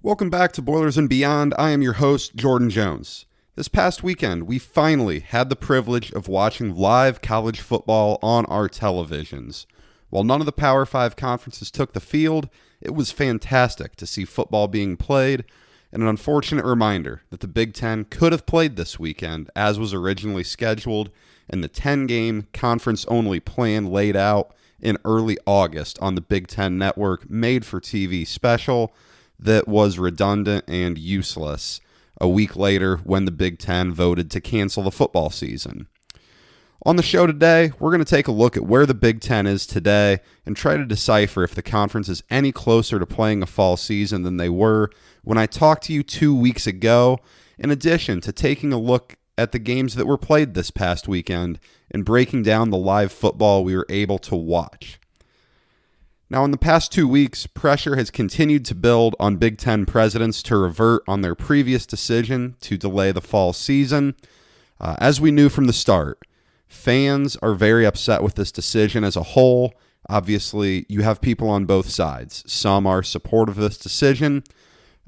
Welcome back to Boilers and Beyond. I am your host, Jordan Jones. This past weekend, we finally had the privilege of watching live college football on our televisions. While none of the Power 5 conferences took the field, it was fantastic to see football being played, and an unfortunate reminder that the Big Ten could have played this weekend as was originally scheduled, and the 10-game conference-only plan laid out in early August on the Big Ten Network made-for-TV special that was redundant and useless a week later when the Big Ten voted to cancel the football season. On the show today, we're going to take a look at where the Big Ten is today and try to decipher if the conference is any closer to playing a fall season than they were when I talked to you 2 weeks ago, in addition to taking a look at the games that were played this past weekend and breaking down the live football we were able to watch. Now, in the past 2 weeks, pressure has continued to build on Big Ten presidents to revert on their previous decision to delay the fall season. As we knew from the start, fans are very upset with this decision as a whole. Obviously, you have people on both sides. Some are supportive of this decision,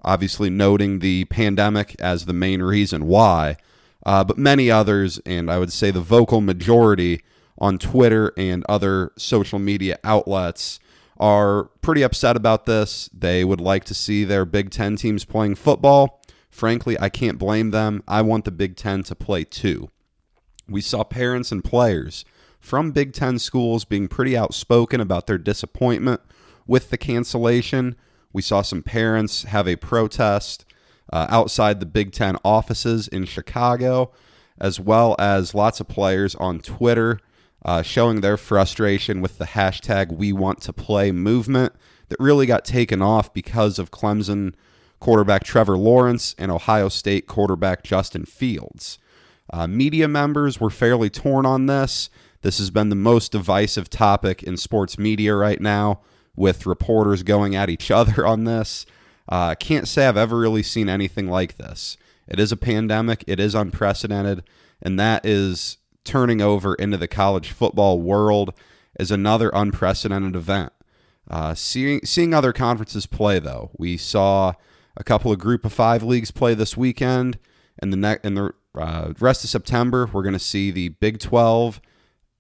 obviously noting the pandemic as the main reason why, but many others, and I would say the vocal majority on Twitter and other social media outlets, are pretty upset about this. They would like to see their Big Ten teams playing football. Frankly, I can't blame them. I want the Big Ten to play too. We saw parents and players from Big Ten schools being pretty outspoken about their disappointment with the cancellation. We saw some parents have a protest outside the Big Ten offices in Chicago, as well as lots of players on Twitter showing their frustration with the hashtag #WeWantToPlay movement that really got taken off because of Clemson quarterback Trevor Lawrence and Ohio State quarterback Justin Fields. Media members were fairly torn on this. This has been the most divisive topic in sports media right now, with reporters going at each other on this. Can't say I've ever really seen anything like this. It is a pandemic. It is unprecedented, and that is turning over into the college football world is another unprecedented event. Seeing other conferences play, though, we saw a couple of Group of 5 leagues play this weekend, and the rest of September, we're going to see the Big 12,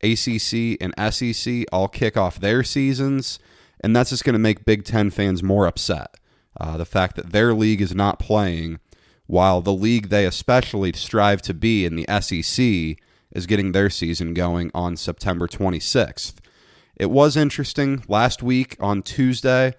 ACC, and SEC all kick off their seasons, and that's just going to make Big Ten fans more upset. The fact that their league is not playing, while the league they especially strive to be in the SEC is getting their season going on September 26th. It was interesting. Last week on Tuesday,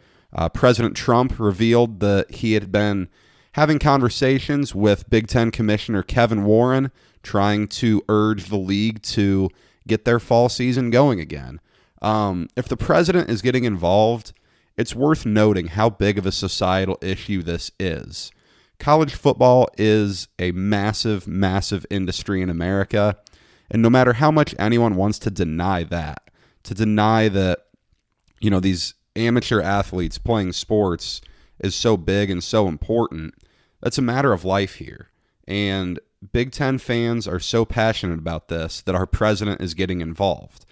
President Trump revealed that he had been having conversations with Big Ten Commissioner Kevin Warren, trying to urge the league to get their fall season going again. If the president is getting involved, it's worth noting how big of a societal issue this is. College football is a massive, massive industry in America. And no matter how much anyone wants to deny that, these amateur athletes playing sports is so big and so important, that's a matter of life here. And Big Ten fans are so passionate about this that our president is getting involved.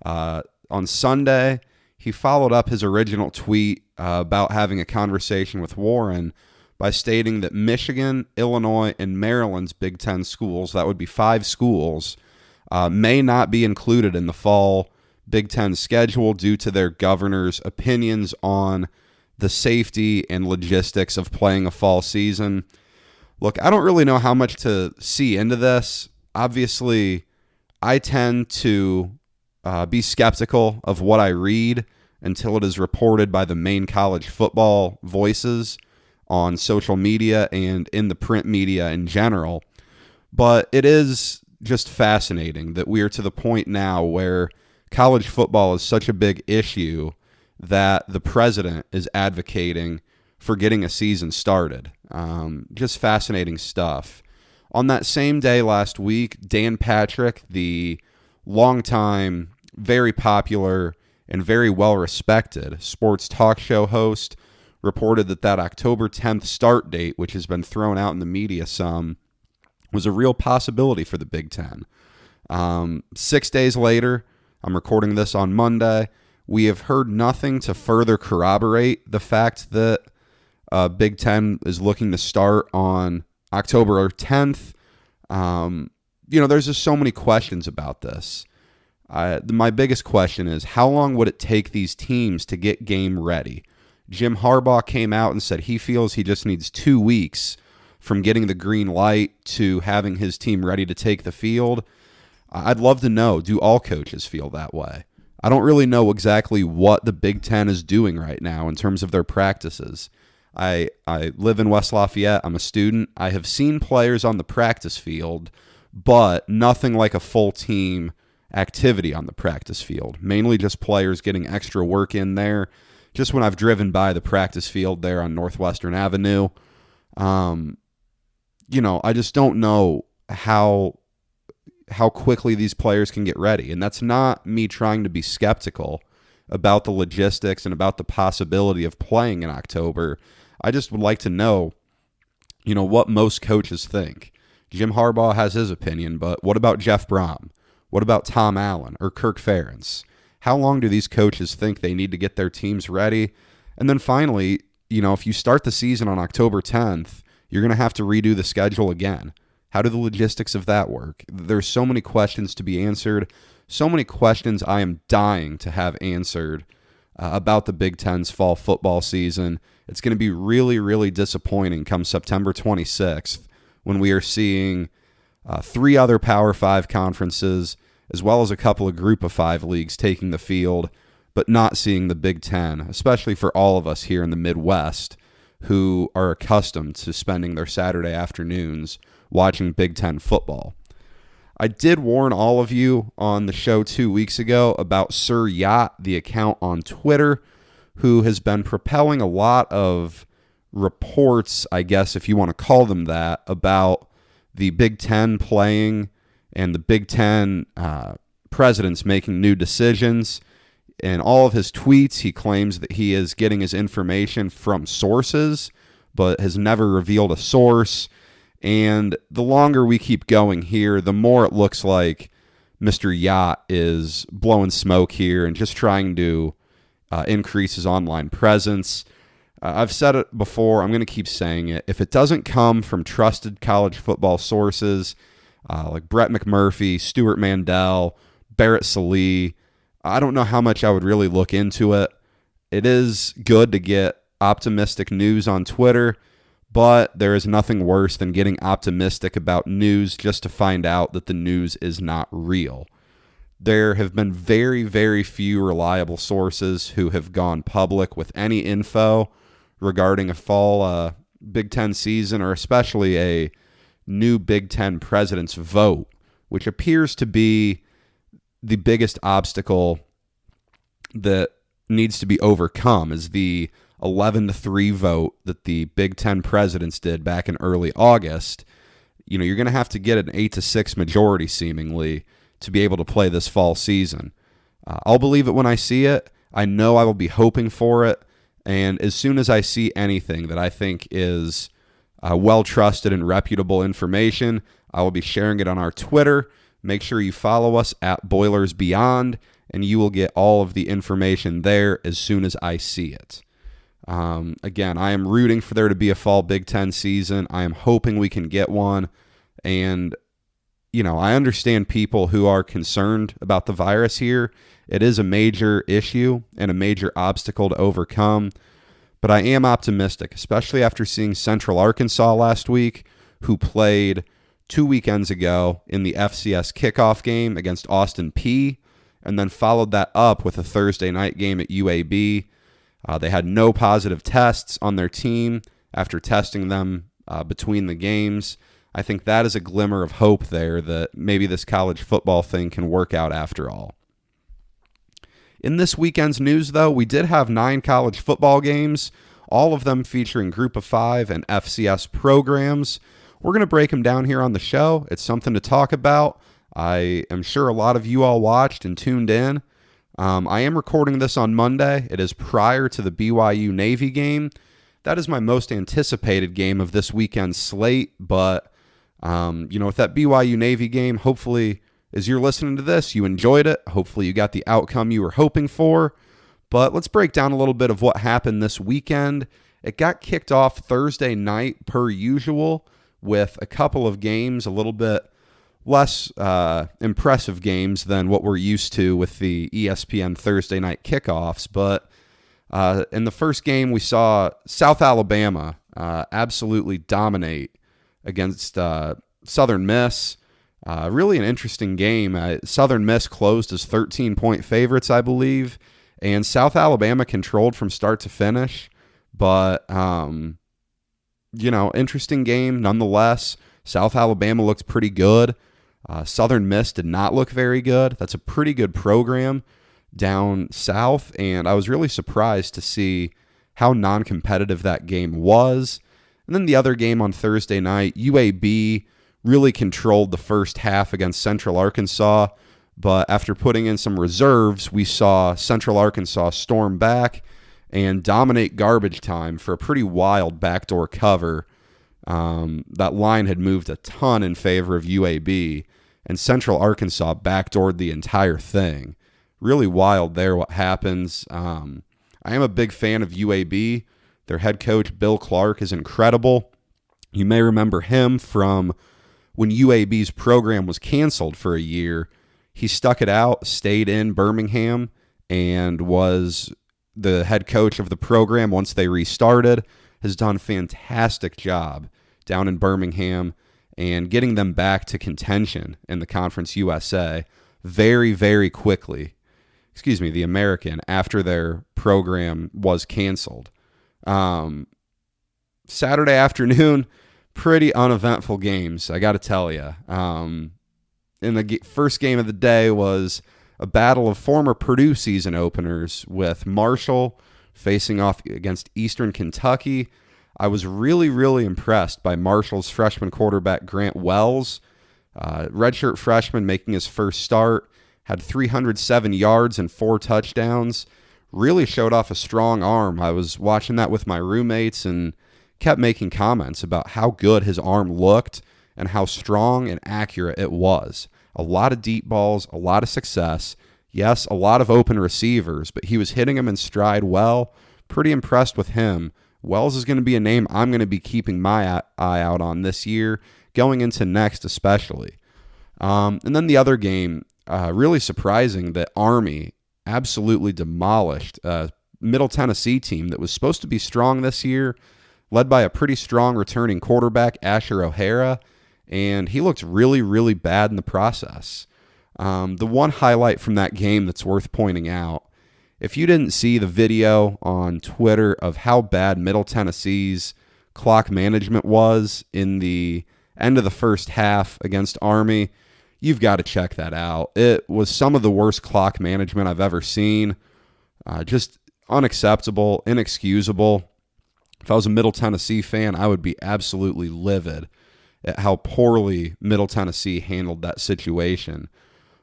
On Sunday, he followed up his original tweet about having a conversation with Warren by stating that Michigan, Illinois, and Maryland's Big Ten schools, that would be 5 schools, may not be included in the fall Big Ten schedule due to their governor's opinions on the safety and logistics of playing a fall season. Look, I don't really know how much to see into this. Obviously, I tend to be skeptical of what I read until it is reported by the main college football voices on social media and in the print media in general. But it is just fascinating that we are to the point now where college football is such a big issue that the president is advocating for getting a season started. Just fascinating stuff. On that same day last week, Dan Patrick, the longtime, very popular, and very well-respected sports talk show host, reported that October 10th start date, which has been thrown out in the media some, was a real possibility for the Big Ten. 6 days later, I'm recording this on Monday, we have heard nothing to further corroborate the fact that Big Ten is looking to start on October 10th. There's just so many questions about this. My biggest question is, how long would it take these teams to get game ready? Jim Harbaugh came out and said he feels he just needs 2 weeks from getting the green light to having his team ready to take the field. I'd love to know, do all coaches feel that way? I don't really know exactly what the Big Ten is doing right now in terms of their practices. I live in West Lafayette. I'm a student. I have seen players on the practice field, but nothing like a full team activity on the practice field. Mainly just players getting extra work in there. Just when I've driven by the practice field there on Northwestern Avenue, I just don't know how quickly these players can get ready. And that's not me trying to be skeptical about the logistics and about the possibility of playing in October. I just would like to know, what most coaches think. Jim Harbaugh has his opinion, but what about Jeff Brom? What about Tom Allen or Kirk Ferentz? How long do these coaches think they need to get their teams ready? And then finally, if you start the season on October 10th, you're going to have to redo the schedule again. How do the logistics of that work? There's so many questions to be answered, so many questions I am dying to have answered about the Big Ten's fall football season. It's going to be really, really disappointing come September 26th when we are seeing 3 other Power 5 conferences, as well as a couple of Group of 5 leagues taking the field, but not seeing the Big Ten, especially for all of us here in the Midwest who are accustomed to spending their Saturday afternoons watching Big Ten football. I did warn all of you on the show 2 weeks ago about Sir Yacht, the account on Twitter, who has been propelling a lot of reports, I guess if you want to call them that, about the Big Ten playing and the Big Ten presidents making new decisions. In all of his tweets, he claims that he is getting his information from sources, but has never revealed a source. And the longer we keep going here, the more it looks like Mr. Yacht is blowing smoke here and just trying to increase his online presence. I've said it before. I'm going to keep saying it. If it doesn't come from trusted college football sources like Brett McMurphy, Stuart Mandel, Barrett Sallee, I don't know how much I would really look into it. It is good to get optimistic news on Twitter, but there is nothing worse than getting optimistic about news just to find out that the news is not real. There have been very, very few reliable sources who have gone public with any info regarding a fall Big Ten season, or especially a new Big Ten president's vote, which appears to be the biggest obstacle that needs to be overcome, is the 11-3 vote that the Big Ten presidents did back in early August. You're going to have to get an 8-6 majority, seemingly, to be able to play this fall season. I'll believe it when I see it. I know I will be hoping for it. And as soon as I see anything that I think is well-trusted and reputable information, I will be sharing it on our Twitter. Make sure you follow us at Boilers Beyond, and you will get all of the information there as soon as I see it. Again, I am rooting for there to be a fall Big Ten season. I am hoping we can get one. And, I understand people who are concerned about the virus here. It is a major issue and a major obstacle to overcome. But I am optimistic, especially after seeing Central Arkansas last week, who played 2 weekends ago in the FCS kickoff game against Austin Peay, and then followed that up with a Thursday night game at UAB. They had no positive tests on their team after testing them between the games. I think that is a glimmer of hope there that maybe this college football thing can work out after all. In this weekend's news, though, we did have 9 college football games, all of them featuring Group of 5 and FCS programs. We're going to break them down here on the show. It's something to talk about. I am sure a lot of you all watched and tuned in. I am recording this on Monday. It is prior to the BYU Navy game. That is my most anticipated game of this weekend's slate. But, with that BYU Navy game, hopefully, as you're listening to this, you enjoyed it. Hopefully, you got the outcome you were hoping for. But let's break down a little bit of what happened this weekend It got kicked off Thursday night per usual with a couple of games, a little bit less impressive games than what we're used to with the ESPN Thursday night kickoffs. But in the first game, we saw South Alabama absolutely dominate against Southern Miss. Really an interesting game. Southern Miss closed as 13-point favorites, I believe, and South Alabama controlled from start to finish. But, interesting game nonetheless. South Alabama looked pretty good. Southern Miss did not look very good. That's a pretty good program down south, and I was really surprised to see how non-competitive that game was. And then the other game on Thursday night, UAB really controlled the first half against Central Arkansas, but after putting in some reserves, we saw Central Arkansas storm back and dominate garbage time for a pretty wild backdoor cover. That line had moved a ton in favor of UAB, and Central Arkansas backdoored the entire thing. Really wild there what happens. I am a big fan of UAB. Their head coach, Bill Clark, is incredible. You may remember him from when UAB's program was canceled for a year. He stuck it out, stayed in Birmingham, and was the head coach of the program once they restarted. Has done a fantastic job down in Birmingham and getting them back to contention in the Conference USA very, very quickly. The American, after their program was canceled. Saturday afternoon, pretty uneventful games, I got to tell you. In the first game of the day was a battle of former Purdue season openers with Marshall facing off against Eastern Kentucky. I was really, really impressed by Marshall's freshman quarterback, Grant Wells. Redshirt freshman making his first start, had 307 yards and 4 touchdowns. Really showed off a strong arm. I was watching that with my roommates and kept making comments about how good his arm looked and how strong and accurate it was. A lot of deep balls, a lot of success. Yes, a lot of open receivers, but he was hitting them in stride well. Pretty impressed with him. Wells is going to be a name I'm going to be keeping my eye out on this year, going into next especially. And then the other game, really surprising that Army absolutely demolished a Middle Tennessee team that was supposed to be strong this year, led by a pretty strong returning quarterback, Asher O'Hara, and he looked really, really bad in the process. The one highlight from that game that's worth pointing out, if you didn't see the video on Twitter of how bad Middle Tennessee's clock management was in the end of the first half against Army, you've got to check that out. It was some of the worst clock management I've ever seen. Just unacceptable, inexcusable. If I was a Middle Tennessee fan, I would be absolutely livid at how poorly Middle Tennessee handled that situation.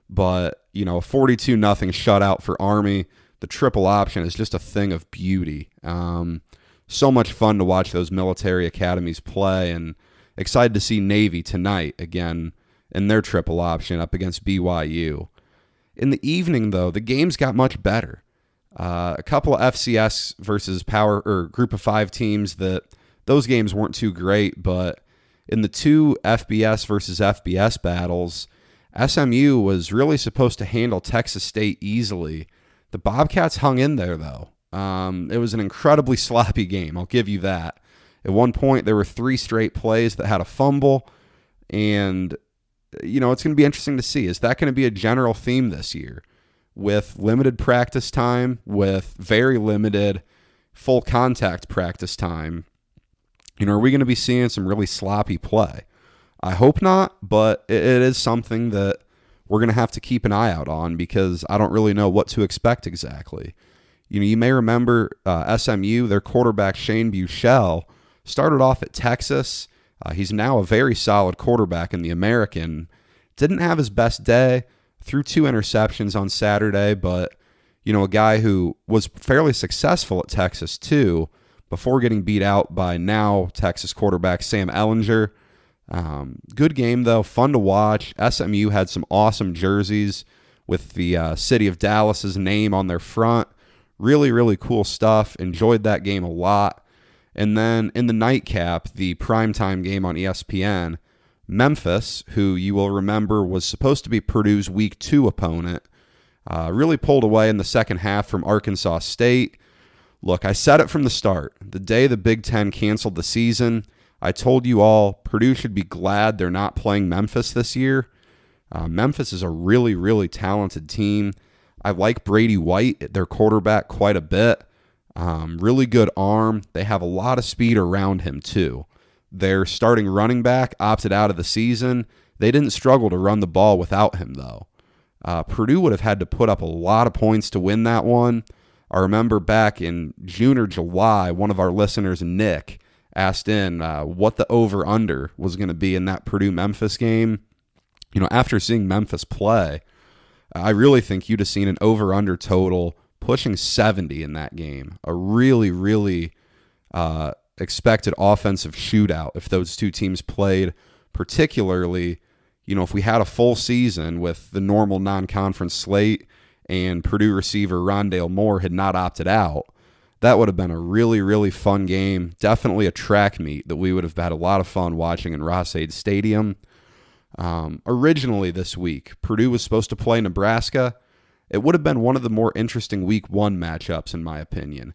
But, a 42-0 shutout for Army. The triple option is just a thing of beauty. So much fun to watch those military academies play, and excited to see Navy tonight again in their triple option up against BYU. In the evening, though, the games got much better. A couple of FCS versus power or group of 5 teams, those games weren't too great, but in the 2 FBS versus FBS battles, SMU was really supposed to handle Texas State easily. The Bobcats hung in there, though. It was an incredibly sloppy game, I'll give you that. At one point, there were 3 straight plays that had a fumble, and it's going to be interesting to see. Is that going to be a general theme this year? With limited practice time, with very limited full contact practice time, are we going to be seeing some really sloppy play? I hope not, but it is something that we're going to have to keep an eye out on because I don't really know what to expect exactly. You may remember SMU, their quarterback Shane Buechele, started off at Texas. He's now a very solid quarterback in the American. Didn't have his best day, threw 2 interceptions on Saturday, but, a guy who was fairly successful at Texas too, before getting beat out by now Texas quarterback Sam Ehlinger. Good game, though. Fun to watch. SMU had some awesome jerseys with the city of Dallas's name on their front. Really, really cool stuff. Enjoyed that game a lot. And then in the nightcap, the primetime game on ESPN, Memphis, who you will remember was supposed to be Purdue's Week 2 opponent, really pulled away in the second half from Arkansas State. Look, I said it from the start. The day the Big Ten canceled the season, I told you all Purdue should be glad they're not playing Memphis this year. Memphis is a really, really talented team. I like Brady White, their quarterback, quite a bit. Really good arm. They have a lot of speed around him, too. Their starting running back opted out of the season. They didn't struggle to run the ball without him, though. Purdue would have had to put up a lot of points to win that one. I remember back in June or July, one of our listeners, Nick, asked in what the over-under was going to be in that Purdue-Memphis game. You know, after seeing Memphis play, I really think you'd have seen an over-under total pushing 70 in that game. A really, really expected offensive shootout if those two teams played, particularly, you know, if we had a full season with the normal non-conference slate and Purdue receiver Rondale Moore had not opted out, that would have been a really, really fun game. Definitely a track meet that we would have had a lot of fun watching in Ross-Ade Stadium. Originally this week, Purdue was supposed to play Nebraska. It would have been one of the more interesting Week 1 matchups, in my opinion.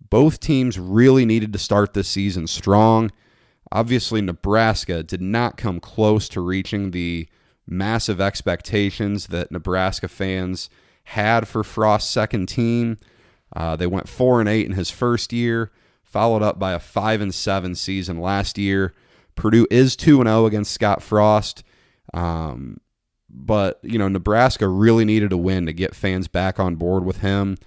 Both teams really needed to start this season strong. Obviously, Nebraska did not come close to reaching the massive expectations that Nebraska fans had for Frost's second team. They went 4-8 in his first year, followed up by a 5-7 season last year. Purdue is 2-0 against Scott Frost. But, you know, Nebraska really needed a win to get fans back on board with him.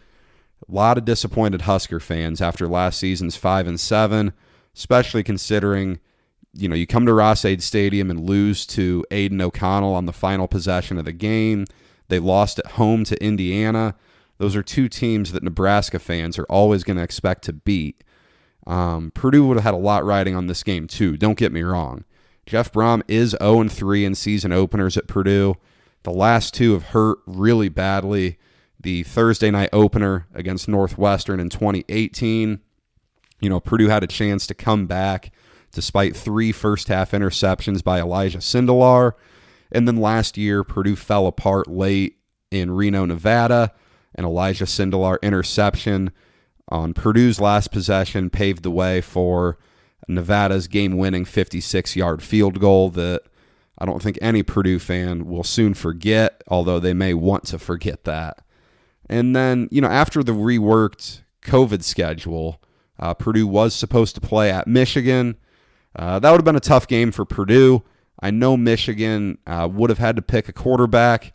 A lot of disappointed Husker fans after last season's 5-7, especially considering, you know, you come to Ross-Ade Stadium and lose to Aiden O'Connell on the final possession of the game. They lost at home to Indiana. Those are two teams that Nebraska fans are always going to expect to beat. Purdue would have had a lot riding on this game, too. Don't get me wrong. Jeff Brom is 0-3 in season openers at Purdue. The last two have hurt really badly. The Thursday night opener against Northwestern in 2018, you know, Purdue had a chance to come back despite 3 first-half interceptions by Elijah Sindelar. And then last year, Purdue fell apart late in Reno, Nevada. An Elijah Sindelar interception on Purdue's last possession paved the way for Nevada's game-winning 56-yard field goal that I don't think any Purdue fan will soon forget, although they may want to forget that. And then, you know, after the reworked COVID schedule, Purdue was supposed to play at Michigan. That would have been a tough game for Purdue. I know Michigan would have had to pick a quarterback.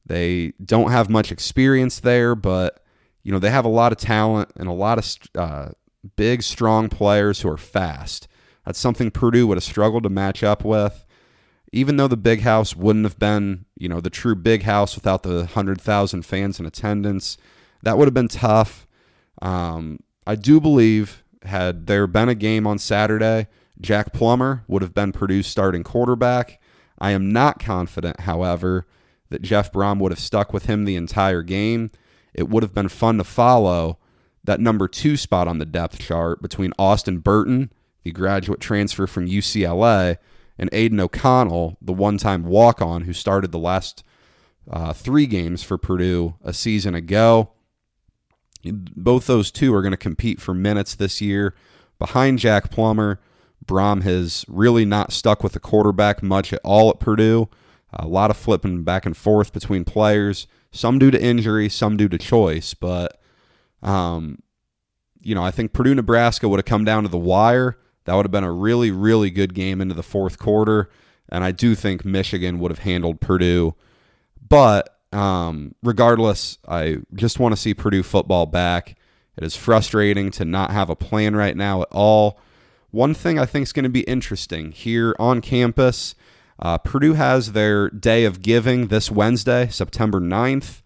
They don't have much experience there, but, you know, they have a lot of talent and a lot of big, strong players who are fast. That's something Purdue would have struggled to match up with. Even though the Big House wouldn't have been, you know, the true Big House without the 100,000 fans in attendance, that would have been tough. I do believe, had there been a game on Saturday, Jack Plummer would have been Purdue's starting quarterback. I am not confident, however, that Jeff Brom would have stuck with him the entire game. It would have been fun to follow that number 2 spot on the depth chart between Austin Burton, the graduate transfer from UCLA, and Aiden O'Connell, the one-time walk-on who started the last 3 games for Purdue a season ago. Both those two are going to compete for minutes this year. Behind Jack Plummer, Brom has really not stuck with the quarterback much at all at Purdue. A lot of flipping back and forth between players, some due to injury, some due to choice, but you know, I think Purdue-Nebraska would have come down to the wire. That would have been a really, really good game into the fourth quarter, and I do think Michigan would have handled Purdue. But regardless, I just want to see Purdue football back. It is frustrating to not have a plan right now at all. One thing I think is going to be interesting here on campus, Purdue has their Day of Giving this Wednesday, September 9th.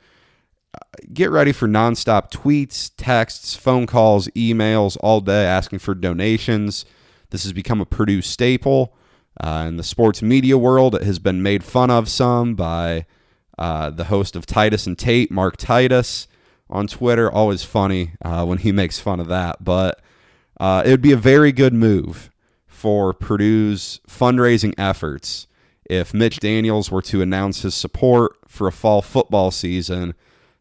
Get ready for nonstop tweets, texts, phone calls, emails all day asking for donations. This has become a Purdue staple. In the sports media world, it has been made fun of some by the host of Titus and Tate, Mark Titus, on Twitter. Always funny when he makes fun of that. But It would be a very good move for Purdue's fundraising efforts if Mitch Daniels were to announce his support for a fall football season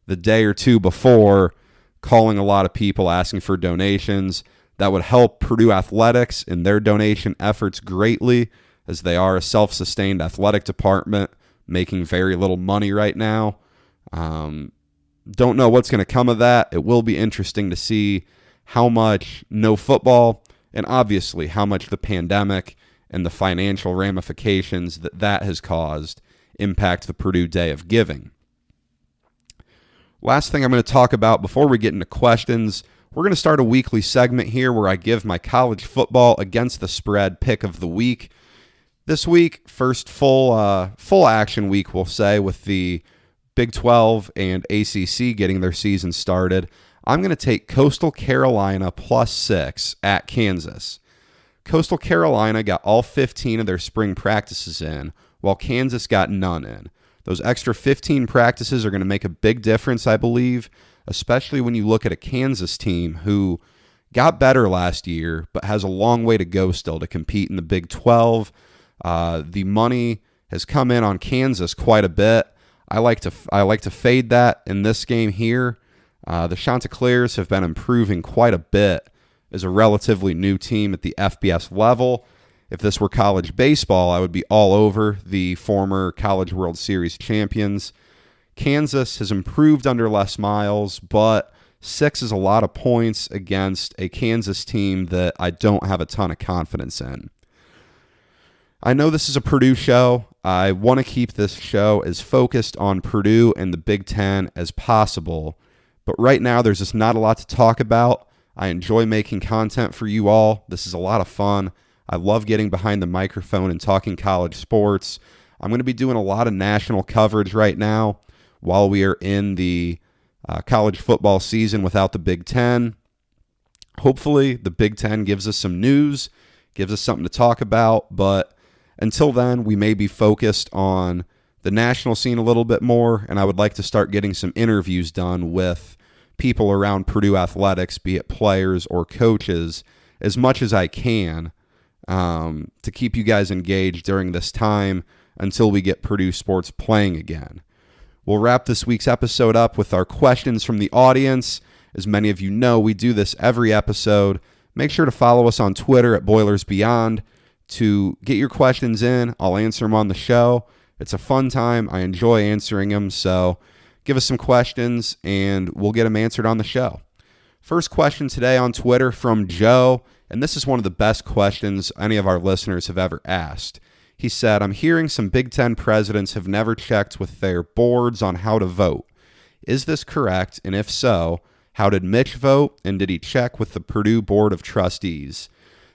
the day or two before, calling a lot of people asking for donations. That would help Purdue athletics in their donation efforts greatly, as they are a self-sustained athletic department making very little money right now. Don't know what's going to come of that. It will be interesting to see how much no football and obviously how much the pandemic and the financial ramifications that has caused impact the Purdue Day of Giving. Last thing I'm going to talk about before we get into questions, we're going to start a weekly segment here where I give my college football against the spread pick of the week. This week, first full action week, we'll say, with the Big 12 and ACC getting their season started. I'm going to take Coastal Carolina +6 at Kansas. Coastal Carolina got all 15 of their spring practices in, while Kansas got none in. Those extra 15 practices are going to make a big difference, I believe, especially when you look at a Kansas team who got better last year but has a long way to go still to compete in the Big 12. The money has come in on Kansas quite a bit. I like to fade that in this game here. The Chanticleers have been improving quite a bit as a relatively new team at the FBS level. If this were college baseball, I would be all over the former College World Series champions. Kansas has improved under Les Miles, but 6 is a lot of points against a Kansas team that I don't have a ton of confidence in. I know this is a Purdue show. I want to keep this show as focused on Purdue and the Big Ten as possible, but right now there's just not a lot to talk about. I enjoy making content for you all. This is a lot of fun. I love getting behind the microphone and talking college sports. I'm going to be doing a lot of national coverage right now while we are in the college football season without the Big Ten. Hopefully, the Big Ten gives us some news, gives us something to talk about, but until then, we may be focused on the national scene a little bit more, and I would like to start getting some interviews done with people around Purdue athletics, be it players or coaches, as much as I can to keep you guys engaged during this time until we get Purdue sports playing again. We'll wrap this week's episode up with our questions from the audience. As many of you know, we do this every episode. Make sure to follow us on Twitter at Boilers Beyond to get your questions in. I'll answer them on the show. It's a fun time. I enjoy answering them, so give us some questions, and we'll get them answered on the show. First question today on Twitter from Joe, and this is one of the best questions any of our listeners have ever asked. He said, I'm hearing some Big Ten presidents have never checked with their boards on how to vote. Is this correct? And if so, how did Mitch vote? And did he check with the Purdue Board of Trustees?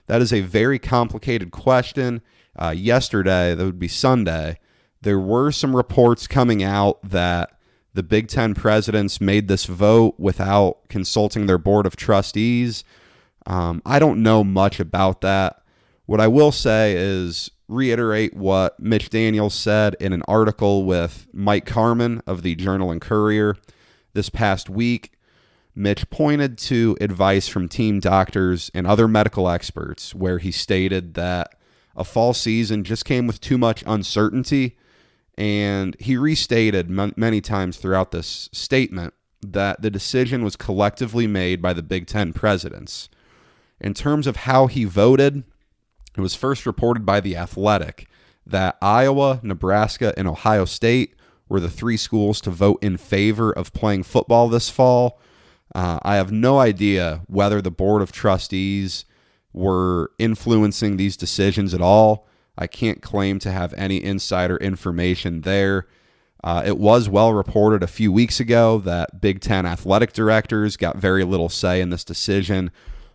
That is a very complicated question. Yesterday, that would be Sunday, there were some reports coming out that the Big Ten presidents made this vote without consulting their Board of Trustees. I don't know much about that. What I will say is reiterate what Mitch Daniels said in an article with Mike Carmen of the Journal and Courier this past week. Mitch pointed to advice from team doctors and other medical experts where he stated that a fall season just came with too much uncertainty, and he restated many times throughout this statement that the decision was collectively made by the Big Ten presidents. In terms of how he voted, it was first reported by The Athletic that Iowa, Nebraska, and Ohio State were the 3 schools to vote in favor of playing football this fall. I have no idea whether the Board of Trustees were influencing these decisions at all. I can't claim to have any insider information there. It was well reported a few weeks ago that Big Ten athletic directors got very little say in this decision.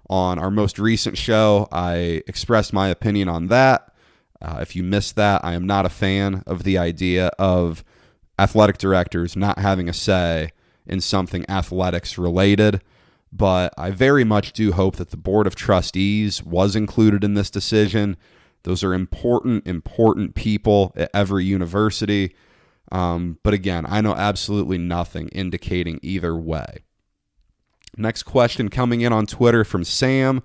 On our most recent show, I expressed my opinion on that. If you missed that, I am not a fan of the idea of athletic directors not having a say in something athletics related, but I very much do hope that the Board of Trustees was included in this decision. Those are important people at every university. But again, I know absolutely nothing indicating either way. Next question coming in on Twitter from Sam.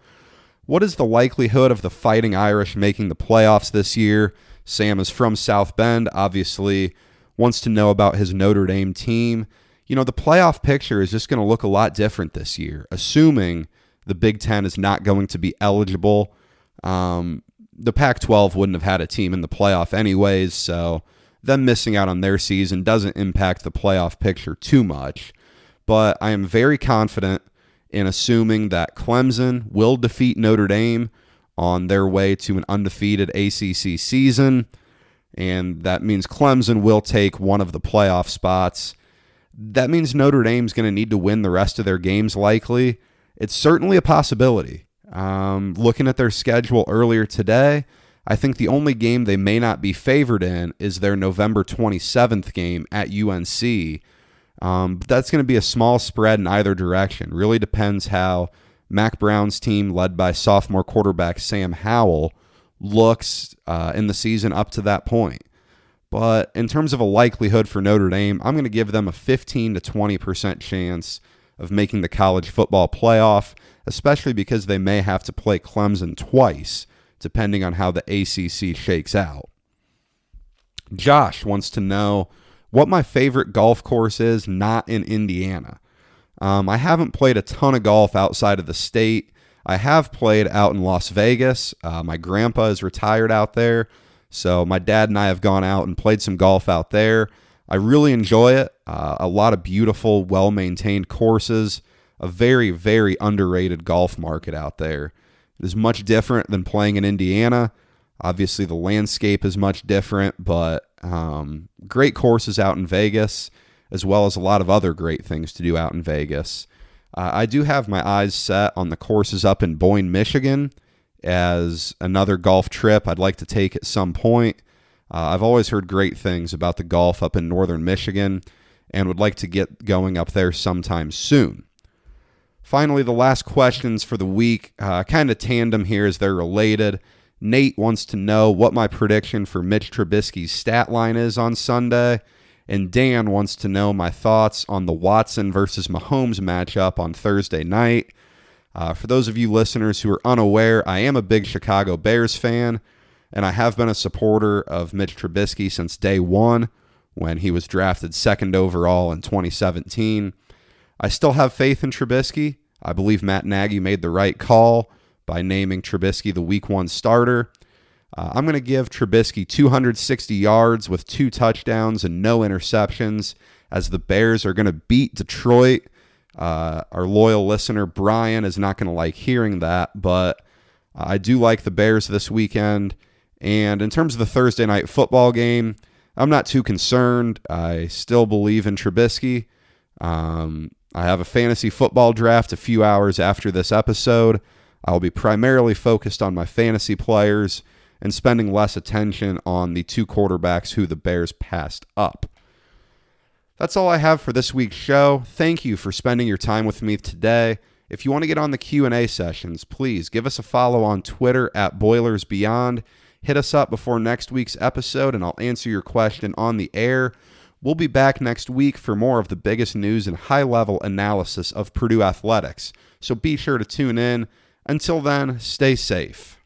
What is the likelihood of the Fighting Irish making the playoffs this year? Sam is from South Bend, obviously wants to know about his Notre Dame team. The playoff picture is just going to look a lot different this year, assuming the Big Ten is not going to be eligible. The Pac-12 wouldn't have had a team in the playoff anyways, so them missing out on their season doesn't impact the playoff picture too much. But I am very confident in assuming that Clemson will defeat Notre Dame on their way to an undefeated ACC season, and that means Clemson will take one of the playoff spots. That means Notre Dame's going to need to win the rest of their games likely. It's certainly a possibility. Looking at their schedule earlier today, I think the only game they may not be favored in is their November 27th game at UNC. But that's going to be a small spread in either direction. Really depends how Mac Brown's team, led by sophomore quarterback Sam Howell, looks in the season up to that point. But in terms of a likelihood for Notre Dame, I'm going to give them a 15 to 20% chance of making the college football playoff, especially because they may have to play Clemson twice, depending on how the ACC shakes out. Josh wants to know what my favorite golf course is not in Indiana. I haven't played a ton of golf outside of the state. I have played out in Las Vegas. My grandpa is retired out there, so my dad and I have gone out and played some golf out there. I really enjoy it. A lot of beautiful, well-maintained courses. A very, very underrated golf market out there. It is much different than playing in Indiana. Obviously, the landscape is much different, but great courses out in Vegas, as well as a lot of other great things to do out in Vegas. I do have my eyes set on the courses up in Boyne, Michigan, as another golf trip I'd like to take at some point. I've always heard great things about the golf up in northern Michigan and would like to get going up there sometime soon. Finally, the last questions for the week, kind of tandem here as they're related. Nate wants to know what my prediction for Mitch Trubisky's stat line is on Sunday. And Dan wants to know my thoughts on the Watson versus Mahomes matchup on Thursday night. For those of you listeners who are unaware, I am a big Chicago Bears fan, and I have been a supporter of Mitch Trubisky since day one when he was drafted second overall in 2017. I still have faith in Trubisky. I believe Matt Nagy made the right call by naming Trubisky the Week 1 starter. I'm going to give Trubisky 260 yards with 2 touchdowns and no interceptions, as the Bears are going to beat Detroit. Our loyal listener, Brian, is not going to like hearing that, but I do like the Bears this weekend. And in terms of the Thursday night football game, I'm not too concerned. I still believe in Trubisky. I have a fantasy football draft a few hours after this episode. I'll be primarily focused on my fantasy players and spending less attention on the 2 quarterbacks who the Bears passed up. That's all I have for this week's show. Thank you for spending your time with me today. If you want to get on the Q&A sessions, please give us a follow on Twitter at BoilersBeyond. Hit us up before next week's episode, and I'll answer your question on the air. We'll be back next week for more of the biggest news and high-level analysis of Purdue athletics. So be sure to tune in. Until then, stay safe.